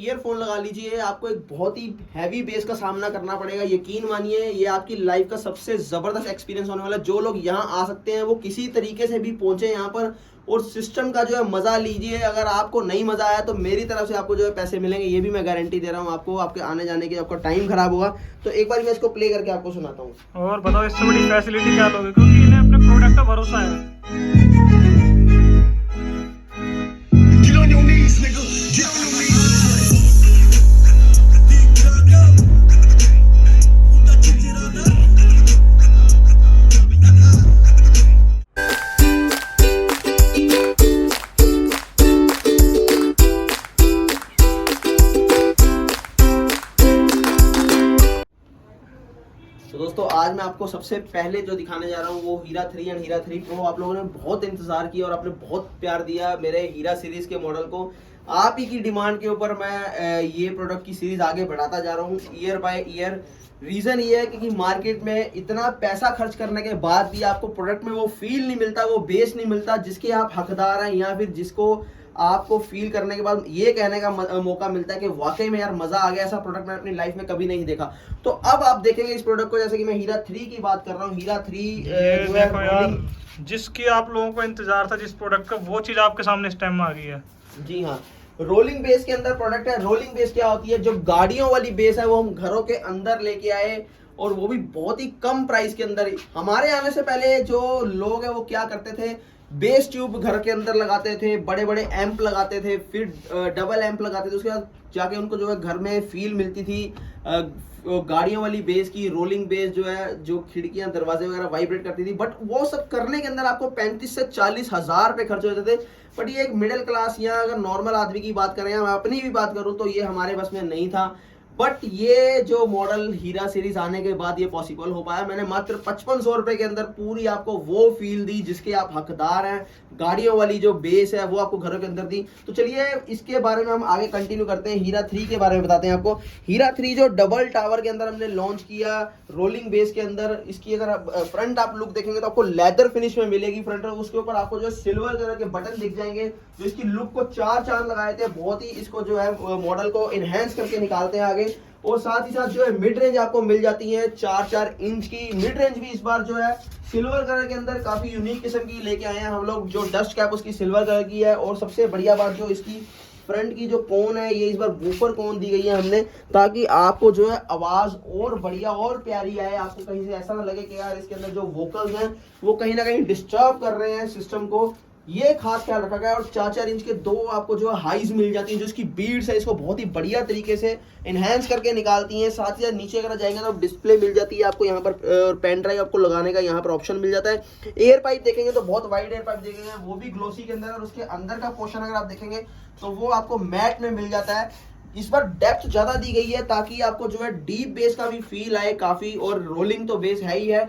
Earphone लगा लीजिए, आपको एक बहुत ही हैवी बेस का सामना करना पड़ेगा। यकीन मानिए ये आपकी लाइफ का सबसे ज़बरदस्त एक्सपीरियंस होने वाला है। जो लोग यहाँ आ सकते हैं वो किसी तरीके से भी पहुंचे यहाँ पर और सिस्टम का जो है मज़ा लीजिए। अगर आपको नहीं मज़ा आया तो मेरी तरफ से आपको जो है पैसे मिलेंगे, ये भी मैं गारंटी दे रहा हूँ आपको। आपके आने जाने की आपका टाइम खराब होगा। तो एक बार मैं इसको प्ले करके आपको सुनाता हूँ। और बताओ इससे बड़ी फैसिलिटी क्या लोगे, क्योंकि इन्हें अपने प्रोडक्ट का भरोसा है। Get on your knees, nigga. Get on your knees. तो दोस्तों आज मैं आपको सबसे पहले जो दिखाने जा रहा हूँ वो हीरा 3 एंड हीरा 3 प्रो। आप लोगों ने बहुत इंतजार किया और आपने बहुत प्यार दिया मेरे हीरा सीरीज के मॉडल को। आप ही की डिमांड के ऊपर मैं ये प्रोडक्ट की सीरीज आगे बढ़ाता जा रहा हूँ ईयर बाय ईयर। रीज़न ये है क्योंकि मार्केट में इतना पैसा खर्च करने के बाद भी आपको प्रोडक्ट में वो फील नहीं मिलता, वो बेस नहीं मिलता जिसके आप हकदार हैं, या फिर जिसको आपको फील करने के बाद ये कहने का मौका मिलता है कि वाकई में यार मजा आ गया, ऐसा प्रोडक्ट मैंने अपनी लाइफ में कभी नहीं देखा। तो अब आप देखेंगे इस प्रोडक्ट को, जैसे कि मैं हीरा 3 की बात कर रहा हूँ। हीरा 3 ये जो है देखो यार, जिसकी आप लोगों को इंतजार था जिस प्रोडक्ट का, वो चीज आपके सामने इस टाइम में आ गई है। जी हाँ, रोलिंग बेस के अंदर प्रोडक्ट है। रोलिंग बेस क्या होती है? जो गाड़ियों वाली बेस है वो हम घरों के अंदर लेके आए, और वो भी बहुत ही कम प्राइस के अंदर। हमारे आने से पहले जो लोग हैं वो क्या करते थे, बेस ट्यूब घर के अंदर लगाते थे, बड़े बड़े एम्प लगाते थे, फिर डबल एम्प लगाते थे, उसके बाद जाके उनको जो है घर में फील मिलती थी गाड़ियों वाली बेस की। रोलिंग बेस जो है, जो खिड़कियां दरवाजे वगैरह वाइब्रेट करती थी, बट वो सब करने के अंदर आपको 35 से 40 हज़ार रुपये खर्च होते थे। बट ये एक मिडिल क्लास या अगर नॉर्मल आदमी की बात करें या मैं अपनी भी बात करूं तो ये हमारे बस में नहीं था। बट ये जो मॉडल हीरा सीरीज आने के बाद ये पॉसिबल हो पाया। मैंने मात्र 5500 रुपए के अंदर पूरी आपको वो फील दी जिसके आप हकदार हैं। गाड़ियों वाली जो बेस है वो आपको घरों के अंदर दी। तो चलिए इसके बारे में हम आगे कंटिन्यू करते हैं। हीरा 3 के बारे में बताते हैं आपको। हीरा 3 जो डबल टावर के अंदर हमने लॉन्च किया, रोलिंग बेस के अंदर। इसकी अगर फ्रंट आप लुक देखेंगे तो आपको लेदर फिनिश में मिलेगी फ्रंट, और उसके ऊपर आपको जो सिल्वर कलर के बटन दिख जाएंगे जो इसकी लुक को चार चांद लगाए थे। बहुत ही इसको जो है मॉडल को इनहेंस करके निकालते हैं आगे। और साथ ही साथ जो है मिड रेंज आपको मिल जाती है 4-4 इंच की मिड रेंज भी इस बार जो है सिल्वर कलर के अंदर काफी यूनिक किस्म की लेके आए हैं हम लोग। जो डस्ट कैप उसकी सिल्वर कलर की है, और सबसे बढ़िया बात जो इसकी फ्रंट की जो कोन है ये इस बार बूफर कोन दी गई है हमने, ताकि आपको जो है आवाज और बढ़िया और प्यारी आए। आपको कहीं से ऐसा ना लगे कि यार इसके अंदर जो वोकल्स हैं वो कहीं ना कहीं डिस्टर्ब कर रहे हैं सिस्टम को। ये खास ख्याल रखा गया है। और 4-4 इंच के दो आपको जो है हाइज मिल जाती है, जो इसकी बीड्स है इसको बहुत ही बढ़िया तरीके से इनहेंस करके निकालती हैं। साथ ही साथ नीचे अगर जाएंगे तो डिस्प्ले मिल जाती है आपको यहाँ पर, पेन ड्राइव आपको लगाने का यहाँ पर ऑप्शन मिल जाता है। एयर पाइप देखेंगे तो बहुत वाइड एयर पाइप देखेंगे, वो भी ग्लोसी के अंदर। और उसके अंदर का पोर्शन अगर आप देखेंगे तो वो आपको मैट में मिल जाता है। इस बार डेप्थ ज्यादा दी गई है ताकि आपको जो है डीप बेस का भी फील आए काफी, और रोलिंग तो बेस है ही है।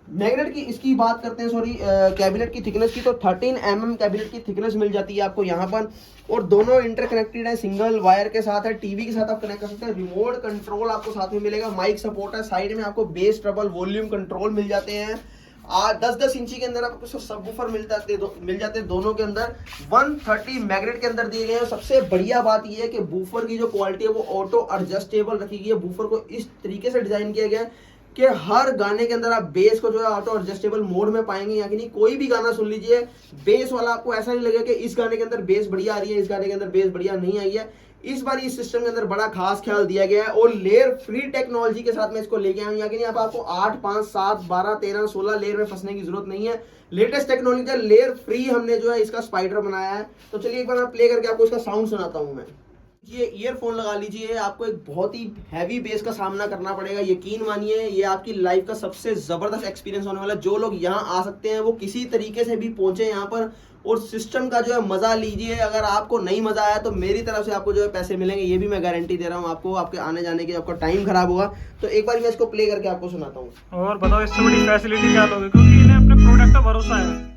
मैग्नेट की इसकी बात करते हैं, सॉरी कैबिनेट की थिकनेस की, तो 13 mm कैबिनेट की थिकनेस मिल जाती है आपको यहाँ पर। और दोनों इंटरकनेक्टेड है, सिंगल वायर के साथ है। टीवी के साथ आप कनेक्ट कर सकते हैं। रिमोट कंट्रोल आपको साथ में मिलेगा। माइक सपोर्ट है। साइड में आपको बेस ट्रबल वॉल्यूम कंट्रोल मिल जाते हैं। 10-10 इंची के अंदर आपको सबवूफर मिल जाते हैं दोनों के अंदर। 130 मैग्नेट के अंदर दिए गए हैं। सबसे बढ़िया बात यह है कि बूफर की जो क्वालिटी है वो ऑटो एडजस्टेबल रखी गई है। बूफर को इस तरीके से डिजाइन किया गया है कि हर गाने के अंदर आप बेस को जो है ऑटो एडजस्टेबल मोड में पाएंगे। यानी नहीं, कोई भी गाना सुन लीजिए बेस वाला, आपको ऐसा नहीं लगेगा कि इस गाने के अंदर बेस बढ़िया आ रही है, इस गाने के अंदर बेस बढ़िया नहीं आई है। इस बार इस सिस्टम के अंदर बड़ा खास ख्याल दिया गया है, और लेयर फ्री टेक्नोलॉजी के साथ में इसको लेके आए। यानी अब आपको 8, 5, 7, 12, 13, 16 लेयर में फंसने की जरूरत नहीं है। लेटेस्ट टेक्नोलॉजी, लेयर फ्री हमने जो है इसका स्पाइडर बनाया है। तो चलिए एक बार मैं प्ले करके आपको इसका साउंड सुनाता हूँ मैं। ये ईयरफोन लगा लीजिए, आपको एक बहुत ही हैवी बेस का सामना करना पड़ेगा। यकीन मानिए ये आपकी लाइफ का सबसे जबरदस्त एक्सपीरियंस होने वाला है। जो लोग यहाँ आ सकते हैं वो किसी तरीके से भी पहुंचे यहाँ पर और सिस्टम का जो है मजा लीजिए। अगर आपको नहीं मजा आया तो मेरी तरफ से आपको जो है पैसे मिलेंगे, ये भी मैं गारंटी दे रहा हूँ आपको। आपके आने जाने की आपका टाइम खराब होगा। तो एक बार मैं इसको प्ले करके आपको सुनाता हूँ। और बताओ इससे बड़ी फैसिलिटी क्या लोगे, क्योंकि इन्हें अपने प्रोडक्ट का भरोसा है।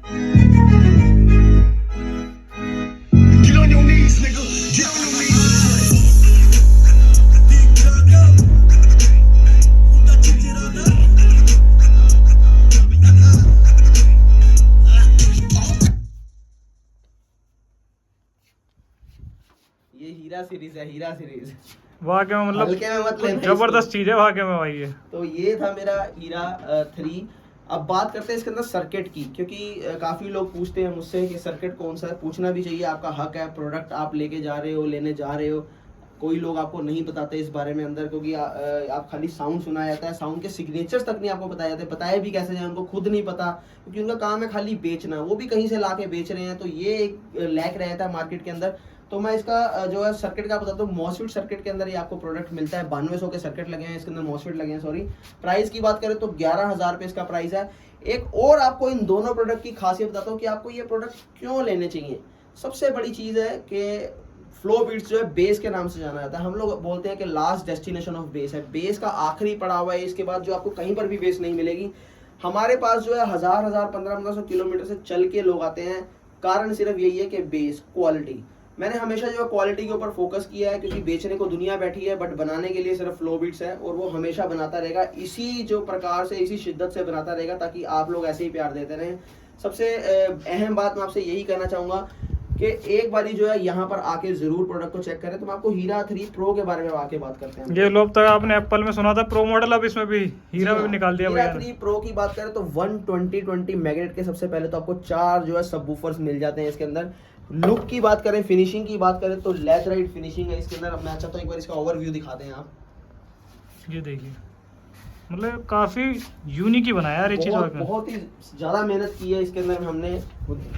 Get on your knees, nigga. Get on your knees. ये हीरा हीरा सीरीज है, हीरा सीरीज। वाकई में मतलब हल्के में मत लेना जबरदस्त इसको। चीज है वाकई में भाई ये। तो ये था मेरा हीरा 3। अब बात करते हैं इसके अंदर सर्किट की, क्योंकि काफ़ी लोग पूछते हैं मुझसे कि सर्किट कौन सा है। पूछना भी चाहिए, आपका हक है। प्रोडक्ट आप लेके जा रहे हो, लेने जा रहे हो, कोई लोग आपको नहीं बताते इस बारे में अंदर, क्योंकि आप खाली साउंड सुनाया जाता है, साउंड के सिग्नेचर्स तक नहीं आपको बताए जाते। बताए भी कैसे जाए, उनको खुद नहीं पता, क्योंकि उनका काम है खाली बेचना, वो भी कहीं से ला के बेच रहे हैं। तो ये एक लैक रहता है मार्केट के अंदर। तो मैं इसका जो है सर्किट का बताता हूँ। मॉसफेट सर्किट के अंदर ये आपको प्रोडक्ट मिलता है। 9200 के सर्किट लगे हैं इसके अंदर, मॉसफेट लगे हैं सॉरी। प्राइस की बात करें तो 11,000 रुपये इसका प्राइस है। एक और आपको इन दोनों प्रोडक्ट की खासियत बताता हूँ कि आपको ये प्रोडक्ट क्यों लेने चाहिए। सबसे बड़ी चीज़ है कि फ्लो बीट्स जो है बेस के नाम से जाना जाता है। हम लोग बोलते हैं कि लास्ट डेस्टिनेशन ऑफ बेस है, बेस का आखिरी पड़ाव है। इसके बाद जो आपको कहीं पर भी बेस नहीं मिलेगी। हमारे पास जो है 1500 किलोमीटर से चल के लोग आते हैं। कारण सिर्फ यही है कि बेस क्वालिटी। मैंने हमेशा जो है क्वालिटी के ऊपर फोकस किया है, क्योंकि बेचने को दुनिया बैठी है, बट बनाने के लिए सिर्फ फ्लो बीट्स है, और वो हमेशा बनाता रहेगा इसी जो प्रकार से, इसी शिद्दत से बनाता रहेगा, ताकि आप लोग ऐसे ही प्यार देते रहें। सबसे अहम बात मैं आपसे यही कहना चाहूँगा कि एक बारी जो है यहाँ पर आके जरूर प्रोडक्ट को चेक करें। तो मैं आपको हीरा 3 प्रो के बारे में आके बात करते हैं। ये लोग तक आपने एप्पल में सुना था प्रो मॉडल, अब इसमें भी हीरा में भी निकाल दिया हीरा भैया। 3 प्रो की बात करें तो 120 मैग्नेट के सबसे पहले तो आपको 4 जो है सबवूफर्स मिल जाते हैं इसके अंदर। लुक की बात करें, फिनिशिंग की बात करें तो लेथराइट फिनिशिंग है इसके अंदर। मैं चाहता हूँ एक बार इसका ओवरव्यू दिखाते हैं आप। ये देखिए, मतलब काफी यूनिक ही बनाया यार ये चीज। बहुत ही ज्यादा मेहनत की है इसके अंदर, हमने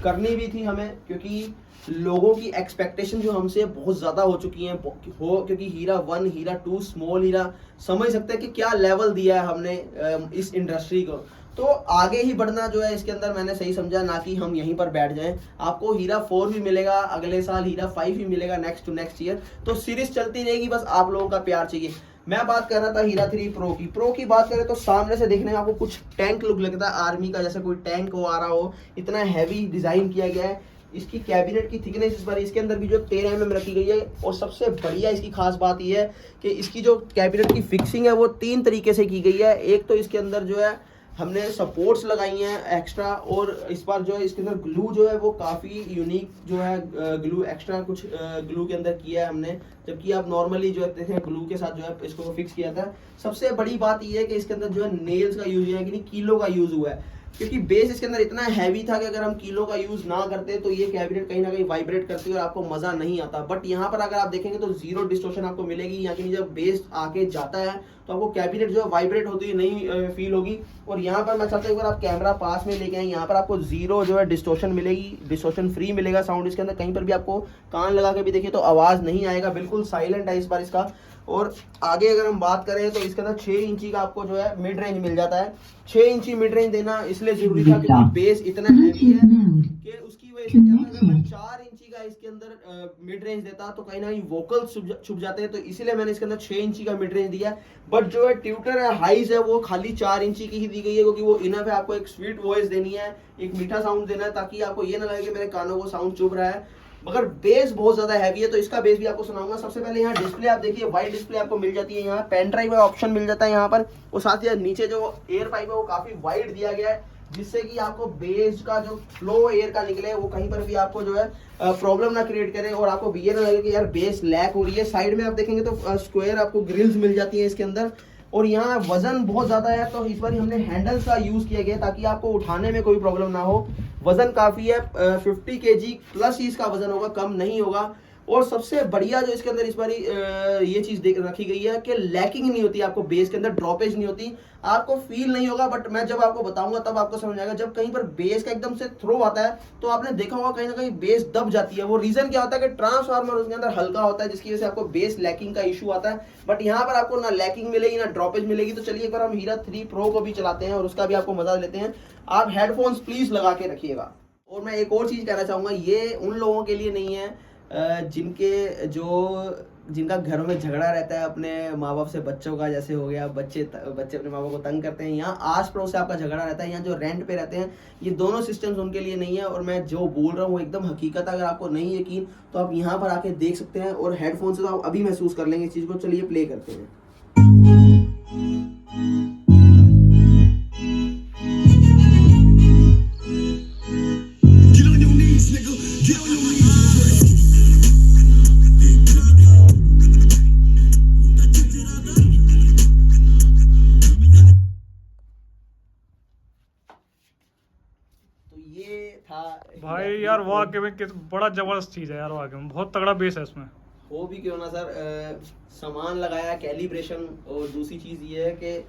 करनी भी थी हमें, क्योंकि लोगों की एक्सपेक्टेशन जो हमसे बहुत ज्यादा हो चुकी हैं क्योंकि हीरा 1, हीरा 2, स्मॉल हीरा, समझ सकते हैं कि क्या लेवल दिया है हमने इस इंडस्ट्री को। तो आगे ही बढ़ना जो है इसके अंदर मैंने सही समझा, ना कि हम यहीं पर बैठ जाएं। आपको हीरा 4 भी मिलेगा अगले साल, हीरा 5 भी मिलेगा नेक्स्ट टू नेक्स्ट ईयर। तो सीरीज चलती रहेगी, बस आप लोगों का प्यार चाहिए। मैं बात कर रहा था हीरा 3 प्रो की बात करें तो सामने से देखने में आपको कुछ टैंक लुक लगता है, आर्मी का जैसे कोई टैंक हो आ रहा हो, इतना हैवी डिजाइन किया गया है। इसकी कैबिनेट की थिकनेस इस बार इसके अंदर भी जो 13 mm रखी गई है। और सबसे बढ़िया इसकी खास बात यह है कि इसकी जो कैबिनेट की फिक्सिंग है वो 3 तरीके से की गई है। एक तो इसके अंदर जो है हमने सपोर्ट्स लगाई हैं एक्स्ट्रा, और इस बार जो है इसके अंदर ग्लू जो है वो काफ़ी यूनिक जो है ग्लू एक्स्ट्रा कुछ ग्लू के अंदर किया है हमने, जबकि आप नॉर्मली जो है ग्लू के साथ जो है इसको फिक्स किया था। सबसे बड़ी बात यह है कि इसके अंदर जो है नेल्स का यूज है कि नहीं, कीलो का यूज हुआ है, क्योंकि बेस इसके अंदर इतना हैवी था कि अगर हम कीलो का यूज ना करते तो ये कैबिनेट कहीं ना कहीं वाइब्रेट करती है और आपको मजा नहीं आता। बट यहाँ पर अगर आप देखेंगे तो 0 डिस्टॉर्शन आपको मिलेगी। यहाँ की जब बेस आके जाता है तो आपको कैबिनेट जो है वाइब्रेट होती हुई नहीं फील होगी। और यहाँ पर मैं चाहता हूँ अगर आप कैमरा पास में लेके आए, यहाँ पर आपको 0 जो है डिस्टॉर्शन मिलेगी, डिस्टॉर्शन फ्री मिलेगा साउंड इसके अंदर। कहीं पर भी आपको कान लगा के भी देखिए तो आवाज़ नहीं आएगा, बिल्कुल साइलेंट है इस बार इसका। और आगे अगर हम बात करें तो इसके अंदर 6 इंची का आपको जो है मिड रेंज मिल जाता है। 6 इंची मिड रेंज देना इसलिए जरूरी था क्योंकि बेस इतना हैवी है कि उसकी वजह से क्या अगर मैं 4 इंची का इसके अंदर मिड रेंज देता तो कहीं ना कहीं वोकल छुप जाते हैं, तो इसीलिए मैंने इसके अंदर 6 इंची का मिड रेंज दिया। बट जो है ट्यूटर है हाइज है वो खाली 4 इंची की ही दी गई है, क्योंकि वो इनफ है। आपको एक स्वीट वॉइस देनी है, एक मीठा साउंड देना है, ताकि आपको ये ना लगे कि मेरे कानों को साउंड चुभ रहा है। मगर बेस बहुत ज्यादा हैवी है, तो इसका बेस भी आपको सुनाऊंगा। सबसे पहले यहाँ डिस्प्ले आप देखिए, वाइड डिस्प्ले आपको मिल जाती है। यहाँ पेन ड्राइव का ऑप्शन मिल जाता है यहाँ पर, और साथ ही नीचे जो एयर पाइप है वो काफी वाइड दिया गया है, जिससे कि आपको बेस का जो फ्लो एयर का निकले वो कहीं पर भी आपको जो है प्रॉब्लम ना क्रिएट करे, और आपको ये ना लगे कि यार बेस लैक हो रही है। साइड में आप देखेंगे तो स्क्वायर आपको ग्रिल्स मिल जाती है इसके अंदर। और यहाँ वजन बहुत ज्यादा है, तो इस बार हमने हैंडल्स का यूज किया गया ताकि आपको उठाने में कोई प्रॉब्लम ना हो। वजन काफी है, 50 kg प्लस ही इसका वजन होगा, कम नहीं होगा। और सबसे बढ़िया जो इसके अंदर इस बार ये चीज रखी गई है कि लैकिंग नहीं होती, आपको बेस के अंदर ड्रॉपेज नहीं होती, आपको फील नहीं होगा। बट मैं जब आपको बताऊंगा तब आपको समझ आएगा। जब कहीं पर बेस का एकदम से थ्रो आता है तो आपने देखा होगा कहीं ना कहीं बेस दब जाती है। वो रीजन क्या होता है कि ट्रांसफार्मर उसके अंदर हल्का होता है, जिसकी वजह से आपको बेस लैकिंग का इशू आता है। बट यहाँ पर आपको ना लैकिंग मिलेगी ना ड्रॉपेज मिलेगी। तो चलिए एक बार हम हीरा 3 प्रो को भी चलाते हैं और उसका भी आपको मजा लेते हैं। आप हेडफोन्स प्लीज लगा के रखिएगा। और मैं एक और चीज कहना चाहूंगा, ये उन लोगों के लिए नहीं है जिनका घरों में झगड़ा रहता है अपने माँ बाप से, बच्चों का जैसे हो गया, बच्चे अपने माँ बाप को तंग करते हैं, यहाँ आस पड़ोस से आपका झगड़ा रहता है, यहाँ जो रेंट पे रहते हैं, ये दोनों सिस्टम्स उनके लिए नहीं है। और मैं जो बोल रहा हूँ वो एकदम हकीकत है। अगर आपको नहीं यकीन तो आप यहाँ पर आके देख सकते हैं, और हेडफोन से तो आप अभी महसूस कर लेंगे इस चीज़ को। चलिए प्ले करते हैं। Get on your knees, nigga. Get on your knees. भाई यार वाकई में बड़ा जबरदस्त चीज़ है यार, वाकई में बहुत तगड़ा बेस है इसमें। वो भी क्यों ना सर, सामान लगाया, कैलिब्रेशन, और दूसरी चीज ये है कि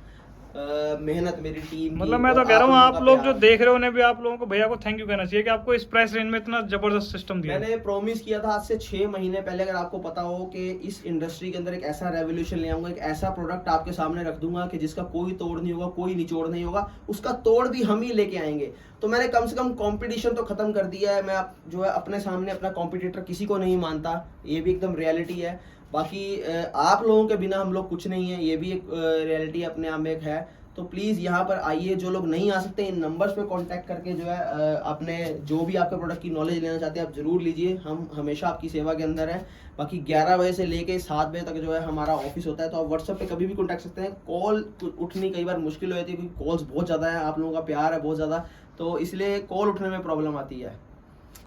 मेहनत मेरी टीम मतलब मैं तो कह रहा हूँ आप लोग जो देख रहे हो उन्हें भी, आप लोगों को भैया को थैंक यू कहना चाहिए कि आपको इस प्राइस रेंज में इतना जबरदस्त सिस्टम दिया। मैंने प्रॉमिस किया था आज से 6 महीने पहले, अगर आपको पता हो कि इस इंडस्ट्री के अंदर एक ऐसा रेवोल्यूशन ले आऊंगा, एक ऐसा प्रोडक्ट आपके सामने रख दूंगा कि जिसका कोई तोड़ नहीं होगा, कोई निचोड़ नहीं होगा, उसका तोड़ भी हम ही लेके आएंगे। तो मैंने कम से कम कंपटीशन तो खत्म कर दिया है। मैं जो है अपने सामने अपना कॉम्पिटिटर किसी को नहीं मानता, ये भी एकदम रियलिटी है। बाकी आप लोगों के बिना हम लोग कुछ नहीं है, ये भी एक रियलिटी अपने आप में एक है। तो प्लीज़ यहाँ पर आइए, जो लोग नहीं आ सकते इन नंबर्स पे कांटेक्ट करके जो है अपने जो भी आपके प्रोडक्ट की नॉलेज लेना चाहते हैं आप ज़रूर लीजिए, हम हमेशा आपकी सेवा के अंदर हैं। बाकी 11 बजे से लेके 7 बजे तक जो है हमारा ऑफिस होता है, तो आप व्हाट्सएप पे कभी भी कॉन्टैक्ट सकते हैं। कॉल उठनी कई बार मुश्किल हो जाती है क्योंकि कॉल्स बहुत ज़्यादा है, आप लोगों का प्यार है बहुत ज़्यादा, तो इसलिए कॉल उठने में प्रॉब्लम आती है।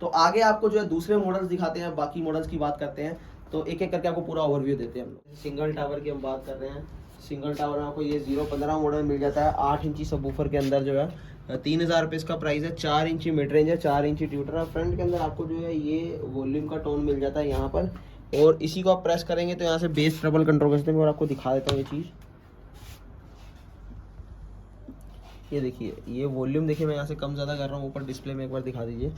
तो आगे आपको जो है दूसरे मॉडल्स दिखाते हैं, बाकी मॉडल्स की बात करते हैं, तो एक एक करके आपको पूरा ओवरव्यू देते हैं हम लोग। सिंगल टावर की हम बात कर रहे हैं। सिंगल टावर में आपको ये 015 मॉडल मिल जाता है, 8 इंची सबवूफर के अंदर जो है 3000 रुपये इसका प्राइस है। 4 इंची मिड रेंज है, 4 इंची ट्यूटर है। फ्रंट के अंदर आपको जो है ये वॉल्यूम का टोन मिल जाता है यहाँ पर, और इसी को आप प्रेस करेंगे तो यहाँ से बेस ट्रबल कंट्रोल कर सकते हैं। और आपको दिखा देता हूँ ये चीज़, ये देखिए, ये वॉल्यूम देखिए, मैं यहाँ से कम ज़्यादा कर रहा हूँ, ऊपर डिस्प्ले में एक बार दिखा दीजिए,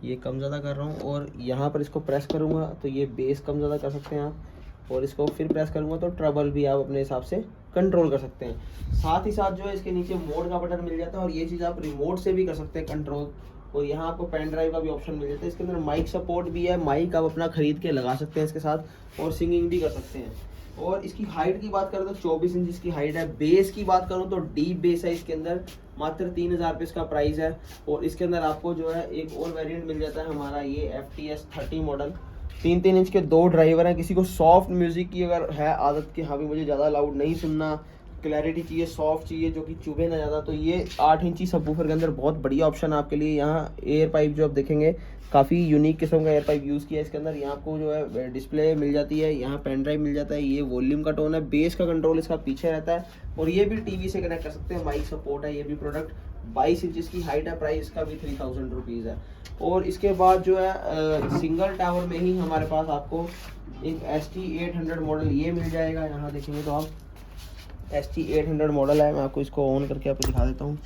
ये कम ज़्यादा कर रहा हूँ, और यहाँ पर इसको प्रेस करूँगा तो ये बेस कम ज़्यादा कर सकते हैं आप, और इसको फिर प्रेस करूँगा तो ट्रबल भी आप अपने हिसाब से कंट्रोल कर सकते हैं। साथ ही साथ जो है इसके नीचे मोड का बटन मिल जाता है, और ये चीज़ आप रिमोट से भी कर सकते हैं कंट्रोल, और यहाँ आपको पेन ड्राइव का भी ऑप्शन मिल जाता है। इसके अंदर माइक सपोर्ट भी है, माइक आप अपना खरीद के लगा सकते हैं इसके साथ, और सिंगिंग भी कर सकते हैं। और इसकी हाइट की बात करें तो 24 इंच इसकी हाइट है। बेस की बात करूँ तो डीप बेस है इसके अंदर, मात्र 3000 रुपये इसका प्राइस है। और इसके अंदर आपको जो है एक और वेरिएंट मिल जाता है हमारा, ये FTS 30 मॉडल। 3-3 इंच के 2 ड्राइवर हैं। किसी को सॉफ्ट म्यूजिक की अगर है आदत कि हाँ भी मुझे ज़्यादा लाउड नहीं सुनना, क्लैरिटी चाहिए, सॉफ्ट चाहिए, जो कि चुभे ना ज़्यादा, तो ये 8 इंची सबवूफर के अंदर बहुत बढ़िया ऑप्शन है आपके लिए। यहाँ एयर पाइप जो आप देखेंगे काफ़ी यूनिक किस्म का एयर पाइप यूज़ किया है इसके अंदर। यहाँ आपको जो है डिस्प्ले मिल जाती है, यहाँ पेन ड्राइव मिल जाता है, ये वॉल्यूम का टोन है, बेस का कंट्रोल इसका पीछे रहता है, और ये भी टीवी से कनेक्ट कर सकते हैं, माइक सपोर्ट है। ये भी प्रोडक्ट 22 इंच की हाइट है, प्राइस इसका भी 3000 रुपीज़ है। और इसके बाद जो है सिंगल टावर में ही हमारे पास आपको एक ST800 मॉडल ये मिल जाएगा। यहाँ देखेंगे तो आप ST800 मॉडल है, मैं आपको इसको ऑन करके आपको दिखा देता हूँ।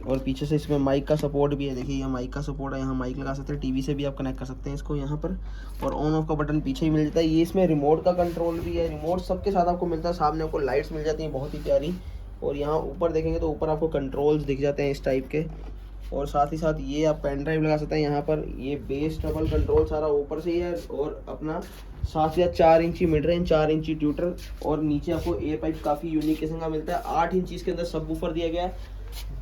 और पीछे से इसमें माइक का सपोर्ट भी है, देखिए यहाँ माइक का सपोर्ट है, यहाँ माइक लगा सकते हैं, टीवी से भी आप कनेक्ट कर सकते हैं इसको यहाँ पर। और ऑन ऑफ का बटन पीछे ही मिल जाता है। ये इसमें रिमोट का कंट्रोल भी है, रिमोट सबके साथ आपको मिलता है। सामने आपको लाइट्स मिल जाती हैं बहुत ही प्यारी, और यहाँ ऊपर देखेंगे तो ऊपर आपको कंट्रोल्स दिख जाते हैं इस टाइप के। और साथ ही साथ ये आप पेन ड्राइव लगा सकते हैं यहाँ पर। ये बेस ट्रबल कंट्रोल सारा ऊपर से ही है, और अपना साथ ही साथ 4 इंची मिड रेंज, 4 इंची ट्यूटर, और नीचे आपको एयर पाइप काफ़ी यूनिक किस्म का मिलता है। 8 इंची इसके अंदर सबवूफर दिया गया है।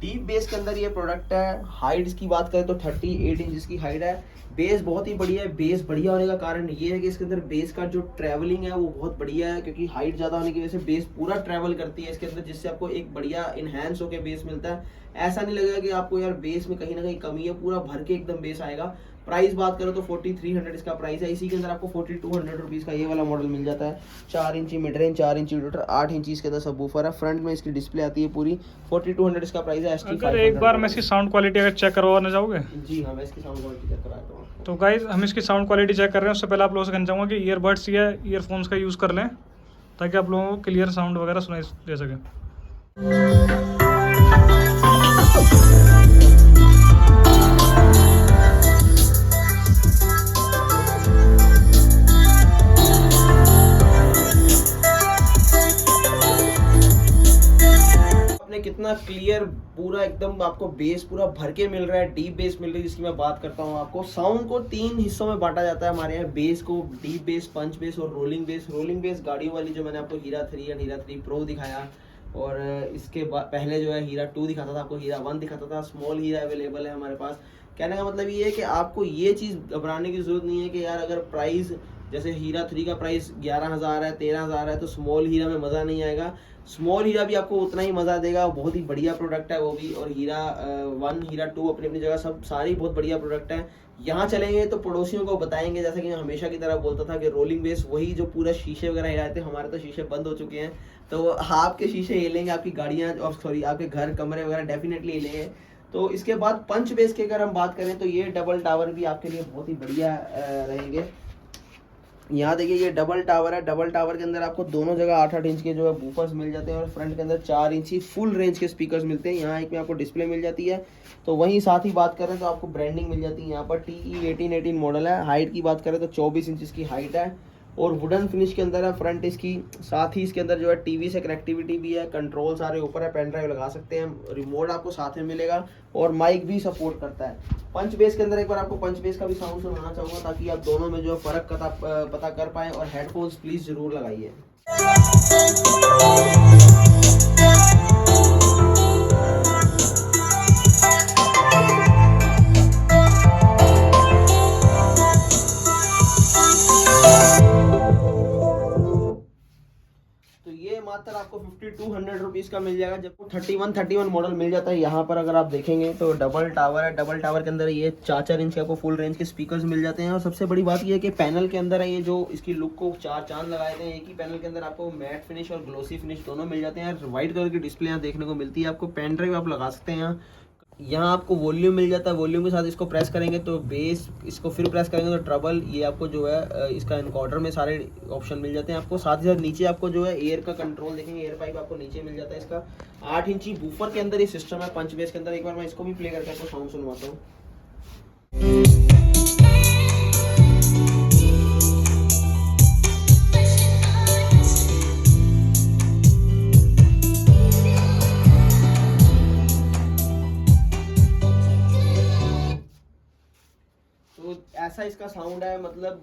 डीप बेस के अंदर ये प्रोडक्ट है। हाइट की बात करें तो 38 इंच की हाइट है। बेस बहुत ही बढ़िया है। बेस बढ़िया होने का कारण ये है कि इसके अंदर बेस का जो ट्रैवलिंग है वो बहुत बढ़िया है, क्योंकि हाइट ज़्यादा होने की वजह से बेस पूरा ट्रैवल करती है इसके अंदर, जिससे आपको एक बढ़िया इन्हेंस होकर बेस मिलता है। ऐसा नहीं लगेगा कि आपको यार बेस में कहीं ना कहीं कमी है, पूरा भर के एकदम बेस आएगा। प्राइस बात करो तो 4300 इसका प्राइस है। इसी के अंदर आपको 4200 रुपीज़ का ये वाला मॉडल मिल जाता है। 4 इंची मिड रेंज, 4 इंची ट्यूटर, 8 इंची इसके अंदर सबवूफर है। फ्रंट में इसकी डिस्प्ले आती है पूरी। 4200 इसका प्राइस है। अगर एक बार मैं इसकी साउंड क्वालिटी अगर चेक करवाना चाहोगे? जी हाँ, मैं इसकी साउंड क्वालिटी चेक कराता हूँ। तो गाइज हम इसकी साउंड क्वालिटी चेक कर रहे हैं, उससे पहले आप लोगों से कहना चाहूँगा कि ईयरबड्स या ईयरफोन्स का यूज़ कर लें, ताकि आप लोगों को क्लियर साउंड वगैरह सुनाई दे सके। कितना क्लियर पूरा एकदम आपको बेस पूरा भर के मिल रहा है, डीप बेस मिल रही है, जिसकी मैं बात करता हूँ आपको। साउंड को 3 हिस्सों में बांटा जाता है हमारे यहाँ, बेस को डीप बेस, पंच बेस और रोलिंग बेस। रोलिंग बेस गाड़ियों वाली जो मैंने आपको हीरा 3 और हीरा 3 प्रो दिखाया, और इसके पहले जो है हीरा 2 दिखाता था, आपको हीरा 1 दिखाता था। स्मॉल हीरा अवेलेबल है हमारे पास। कहने का मतलब ये है कि आपको ये चीज़ घबराने की ज़रूरत नहीं है कि यार अगर प्राइस जैसे हीरा 3 का प्राइस 11000 है, 13000 है, तो स्मॉल हीरा में मज़ा नहीं आएगा। स्मॉल हीरा भी आपको उतना ही मज़ा देगा, बहुत ही बढ़िया प्रोडक्ट है वो भी। और हीरा 1, हीरा 2 अपनी अपनी जगह सब सारी बहुत बढ़िया प्रोडक्ट हैं। यहाँ चलेंगे तो पड़ोसियों को बताएंगे, जैसा कि मैं हमेशा की तरह बोलता था कि रोलिंग बेस वही जो पूरा शीशे वगैरह हिलाते हैं। हमारे तो शीशे बंद हो चुके हैं, तो आपके शीशे हिलेंगे, आपकी गाड़ियाँ, सॉरी आपके घर, कमरे वगैरह डेफिनेटली हिलेंगे। तो इसके बाद पंच बेस की अगर हम बात करें तो ये डबल टावर भी आपके लिए बहुत ही बढ़िया रहेंगे। यहाँ देखिए ये डबल टावर है, डबल टावर के अंदर आपको दोनों जगह 8-8 इंच के जो है बूफर्स मिल जाते हैं और फ्रंट के अंदर 4 इंची फुल रेंज के स्पीकर्स मिलते हैं। यहाँ एक में आपको डिस्प्ले मिल जाती है। तो वहीं साथ ही बात करें तो आपको ब्रांडिंग मिल जाती है। यहाँ पर TE 1818 मॉडल है। हाइट की बात करें तो 24 इंच की हाइट है और वुडन फिनिश के अंदर है फ्रंट इसकी। साथ ही इसके अंदर जो है टीवी से कनेक्टिविटी भी है, कंट्रोल सारे ऊपर है, पेन ड्राइव लगा सकते हैं, रिमोट आपको साथ में मिलेगा और माइक भी सपोर्ट करता है। पंच बेस के अंदर एक बार आपको पंच बेस का भी साउंड सुनाना चाहूँगा ताकि आप दोनों में जो फ़र्क पता कर पाएँ। और हेडफोन्स प्लीज़ ज़रूर लगाइए। मात्र आपको 5200 रुपीज़ का मिल जाएगा, जबकि 3131 मॉडल मिल जाता है। यहाँ पर अगर आप देखेंगे तो डबल टावर है। डबल टावर के अंदर ये 4-4 इंच के आपको फुल रेंज के स्पीकर्स मिल जाते हैं। और सबसे बड़ी बात ये है कि पैनल के अंदर है ये जो इसकी लुक को 4 चांद लगाए थे। एक ही पैनल के अंदर आपको मैट फिनिश और ग्लोसी फिनिश दोनों मिल जाते हैं। व्हाइट कलर की डिस्प्ले यहाँ देखने को मिलती है। आपको पेन ड्राइव आप लगा सकते हैं। यहाँ आपको वॉल्यूम मिल जाता है। वॉल्यूम के साथ इसको प्रेस करेंगे तो बेस, इसको फिर प्रेस करेंगे तो ट्रबल, ये आपको जो है इसका इनकोडर में सारे ऑप्शन मिल जाते हैं आपको। साथ ही साथ नीचे आपको जो है एयर का कंट्रोल देखेंगे, एयर पाइप आपको नीचे मिल जाता है। इसका 8 इंची बूफर के अंदर ये सिस्टम है पंच बेस के अंदर। एक बार मैं इसको भी प्ले करके आपको साउंड सुनवाता हूँ। ऐसा इसका साउंड है, मतलब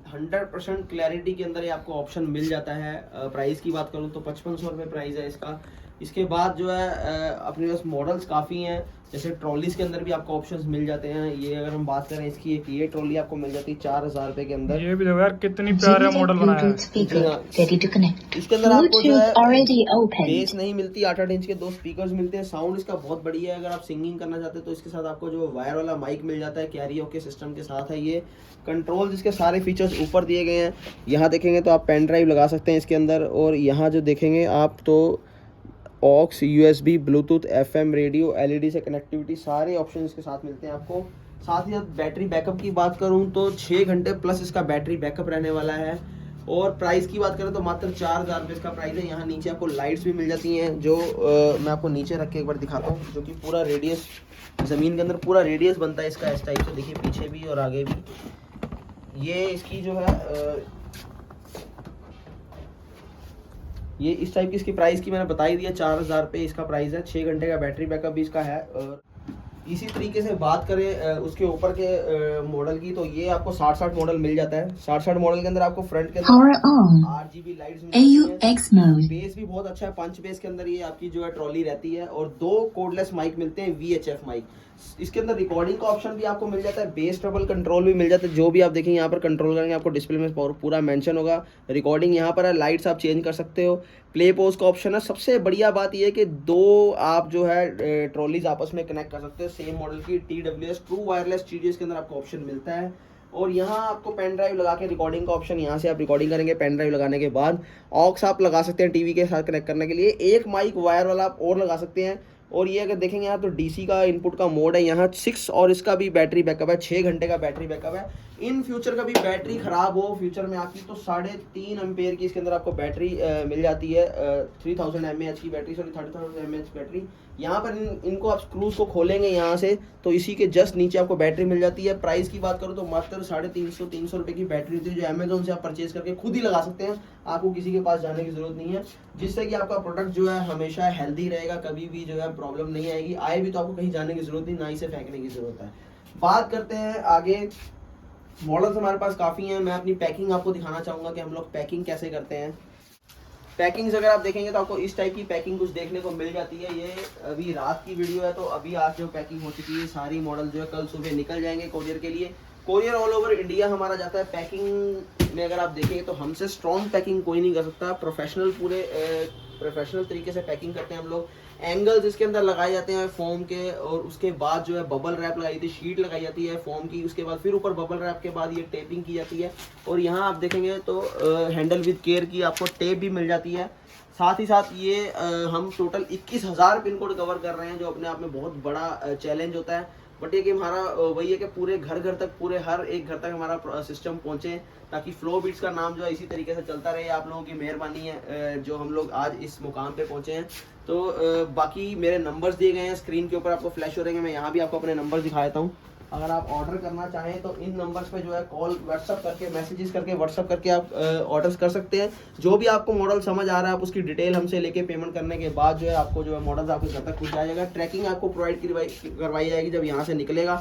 100% क्लैरिटी के अंदर ये आपको ऑप्शन मिल जाता है। प्राइस की बात करूँ तो 5500 रुपये प्राइस है इसका। इसके बाद जो है अपने पास मॉडल्स काफ़ी हैं, जैसे ट्रॉलीज़ के अंदर भी आपको ऑप्शंस मिल जाते हैं। ये अगर हम बात करें इसकी, एक ये ट्रॉली आपको मिल जाती है 4000 रुपये के अंदर। ये भी देखो यार कितनी प्यारा मॉडल बनाया है। इसके अंदर आपको जो है बेस नहीं मिलती, 8-8 इंच के 2 स्पीकर्स मिलते हैं। साउंड इसका बहुत बढ़िया है। अगर आप सिंगिंग करना चाहते हैं तो इसके साथ आपको जो वायर वाला माइक मिल जाता है, कैरियोके सिस्टम के साथ है ये। कंट्रोल जिसके सारे फीचर्स ऊपर दिए गए हैं। यहाँ देखेंगे तो आप पेन ड्राइव लगा सकते हैं इसके अंदर। और यहाँ जो देखेंगे आप तो aux, USB, Bluetooth, FM, radio, LED से कनेक्टिविटी, सारे ऑप्शन इसके साथ मिलते हैं आपको। साथ ही साथ बैटरी बैकअप की बात करूं तो 6 घंटे प्लस इसका बैटरी बैकअप रहने वाला है। और प्राइस की बात करें तो मात्र 4000 रुपये इसका प्राइस है। यहाँ नीचे आपको लाइट्स भी मिल जाती हैं, जो मैं आपको नीचे रख के एक बार दिखाता हूँ, जो कि पूरा रेडियस, ज़मीन के अंदर पूरा रेडियस बनता है इसका इस टाइप से। देखिए पीछे भी और आगे भी। ये इसकी जो है ये इस टाइप की इसकी प्राइस की मैंने बता ही दिया, 4000 रुपये इसका प्राइस है। 6 घंटे का बैटरी बैकअप भी इसका है। और इसी तरीके से बात करें उसके ऊपर के मॉडल की, तो ये आपको 60-60 मॉडल मिल जाता है। 60-60 मॉडल के अंदर आपको फ्रंट के अंदर RGB लाइट्स मिलती हैं। बेस भी बहुत अच्छा है। पंच बेस के अंदर ये आपकी जो है ट्रॉली रहती है और 2 कोडलेस माइक मिलते हैं, VHF माइक। इसके अंदर रिकॉर्डिंग का ऑप्शन भी आपको मिल जाता है, बेस ट्रबल कंट्रोल भी मिल जाता है। जो भी आप देखेंगे यहाँ पर कंट्रोल करेंगे आपको डिस्प्ले में पूरा मेंशन होगा। रिकॉर्डिंग यहाँ पर है, लाइट्स आप चेंज कर सकते हो, प्ले पोज का ऑप्शन है। सबसे बढ़िया बात यह है कि 2 आप जो है ट्रॉलीज आपस में कनेक्ट कर सकते हो सेम मॉडल की। TWS ट्रू वायरलेस TDS के अंदर आपको ऑप्शन मिलता है। और यहाँ आपको पेन ड्राइव लगा के रिकॉर्डिंग का ऑप्शन, यहाँ से आप रिकॉर्डिंग करेंगे। पेन ड्राइव लगाने के बाद ऑक्स आप लगा सकते हैं टीवी के साथ कनेक्ट करने के लिए। एक माइक वायर वाला आप और लगा सकते हैं। और ये अगर देखेंगे आप तो DC का इनपुट का मोड है यहाँ 6, और इसका भी बैटरी बैकअप है, 6 घंटे का बैटरी बैकअप है। इन फ्यूचर कभी बैटरी ख़राब हो फ्यूचर में आपकी तो 3.5 एम्पेयर की इसके अंदर आपको बैटरी मिल जाती है। 3000 mAh की बैटरी, 30,000 mAh बैटरी। यहाँ पर इनको आप स्क्रूज को खोलेंगे यहाँ से तो इसी के जस्ट नीचे आपको बैटरी मिल जाती है। प्राइस की बात करूँ तो मात्र 350-300 रुपये की बैटरी होती है, जो अमेजोन से आप परचेज करके खुद ही लगा सकते हैं। आपको किसी के पास जाने की ज़रूरत नहीं है, जिससे कि आपका प्रोडक्ट जो है हमेशा हेल्दी रहेगा, कभी भी जो है प्रॉब्लम नहीं आएगी। आए भी तो आपको कहीं जाने की ज़रूरत नहीं, ना इसे फेंकने की ज़रूरत है। बात करते हैं आगे, मॉडल्स हमारे पास काफ़ी हैं। मैं अपनी पैकिंग आपको दिखाना चाहूँगा कि हम लोग पैकिंग कैसे करते हैं। पैकिंग्स अगर आप देखेंगे तो आपको इस टाइप की पैकिंग कुछ देखने को मिल जाती है। ये अभी रात की वीडियो है तो अभी आज जो पैकिंग हो चुकी है, सारी मॉडल जो है कल सुबह निकल जाएंगे कोरियर के लिए। कोरियर ऑल ओवर इंडिया हमारा जाता है। पैकिंग में अगर आप देखेंगे तो हमसे स्ट्रॉन्ग पैकिंग कोई नहीं कर सकता। प्रोफेशनल पूरे प्रोफेशनल तरीके से पैकिंग करते हैं हम लोग। एंगल्स इसके अंदर लगाए जाते हैं फोम के, और उसके बाद जो है बबल रैप लगाई जाती है, शीट लगाई जाती है फोम की, उसके बाद फिर ऊपर बबल रैप के बाद ये टेपिंग की जाती है। और यहाँ आप देखेंगे तो हैंडल विद केयर की आपको टेप भी मिल जाती है। साथ ही साथ ये हम टोटल 21,000 पिन कोड कवर कर रहे हैं, जो अपने आप में बहुत बड़ा चैलेंज होता है। बट ये कि हमारा वही है कि पूरे घर घर तक, पूरे हर एक घर तक हमारा सिस्टम पहुंचे, ताकि फ्लो बीट्स का नाम जो है इसी तरीके से चलता रहे। आप लोगों की मेहरबानी है जो हम लोग आज इस मुकाम पे पहुंचे हैं। तो बाकी मेरे नंबर्स दिए गए हैं स्क्रीन के ऊपर, आपको फ्लैश हो रहे हैं। मैं यहाँ भी आपको अपने नंबर दिखा देता हूँ। अगर आप ऑर्डर करना चाहें तो इन नंबर्स पे जो है कॉल, व्हाट्सअप करके, मैसेजेस करके, व्हाट्सअप करके आप ऑर्डर्स कर सकते हैं। जो भी आपको मॉडल समझ आ रहा है आप उसकी डिटेल हमसे लेके पेमेंट करने के बाद जो है आपको जो है मॉडल्स आपके घर तक पहुंच जाएगा। ट्रैकिंग आपको प्रोवाइड करवाई जाएगी जब यहाँ से निकलेगा।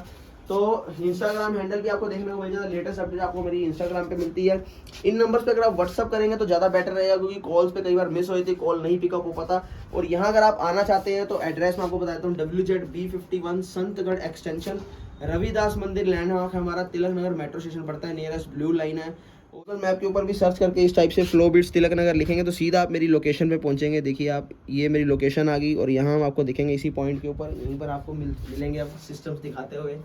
तो इंस्टाग्राम हैंडल भी आपको देखने को मिल जाता है, लेटेस्ट अपडेट आपको मेरी इंस्टाग्राम पे मिलती है। इन नंबर्स पे अगर आप व्हाट्सअप करेंगे तो ज़्यादा बेटर रहेगा, क्योंकि कॉल्स पे कई बार मिस हो जाती है, कॉल नहीं पिकअप हो पाता। और यहाँ अगर आप आना चाहते हैं तो एड्रेस मैं आपको बताता हूँ, WZ-B51 संतगढ़ एक्सटेंशन, रविदास मंदिर लैंडमार्क है हमारा, तिलक नगर मेट्रो स्टेशन पड़ता है, नियरेस्ट ब्लू लाइन है। गूगल मैप के ऊपर भी सर्च करके इस टाइप से फ्लो बीट्स तिलक नगर लिखेंगे तो सीधा आप मेरी लोकेशन पे पहुंचेंगे। देखिए आप, ये मेरी लोकेशन आ गई और यहाँ हम आपको दिखेंगे इसी पॉइंट के ऊपर, यहीं पर आपको मिलेंगे आप सिस्टम्स दिखाते हुए।